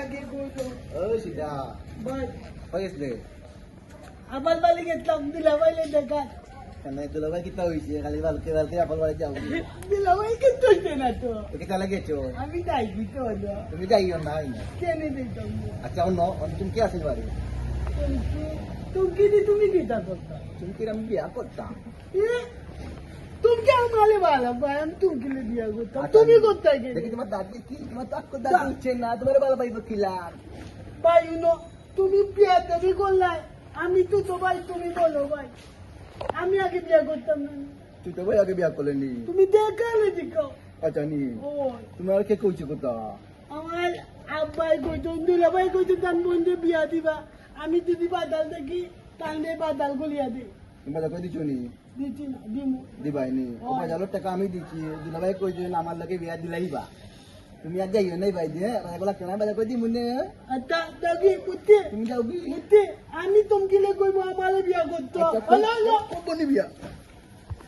আগে কইলো ওই সিধা ভাই হয়েছে আমার বাড়ি গেছিলাম দিলাভাইলে দেখা কেন তুলো ভাই কিতা হয়েছে খালি কালকে আপন বাড়ি যাও দিলাভাই কিন্তু না তো তোকে তাহলে গেছো আমি যাই দিতে হলো তুমি যাইও না কেনে দিতাম আচ্ছা অন্য তুমি কি আসেন বাড়ি তুমি দিতা করতা তুমি কি আমি বিয়া করতাম তুমি আমালে ভালো ভাই আমি তুমি দিয়া করতাম তুমি কোথায় গেলে দেখি তোমার দাদি কি তোমার তো আকো দাদি উঠছে না তোমার বাবা ভাই কিলাম ভাই তুমি বিয়া দেবি করলাই আমি তো তো ভাই তুমি বলো ভাই আমি আগে বিয়া করতাম না তুই তো ভাই আগে বিয়া করলেনি তুমি দেখালে দিকাও আচ্ছা নি ও তোমার কে কইছে কথা আমার আব্বাই কইতো দুলাভাই কইতো তার বন্ধু বিয়া দিবা আমি যদি বাদাল দেখি তাহলে বাদাল গলিয়া দিই তুমি বাজা কই দিছো নি দিচ্ছি না দিমু দিবাইনি ও বাজারের টাকা আমি দিচ্ছি দুলাভাই কইছে আমার লগে বিয়া দিলাইবা তুমি আর যাইও নাই ভাই দিয়ে এগুলা কেন বাজা কই দি মনে আচ্ছা দাদি পুত্তে তুমি যাও কি পুত্তে আমি তোমাকে কইবো আমারে বিয়া করতো আচ্ছা হলো হলো কোন বিয়া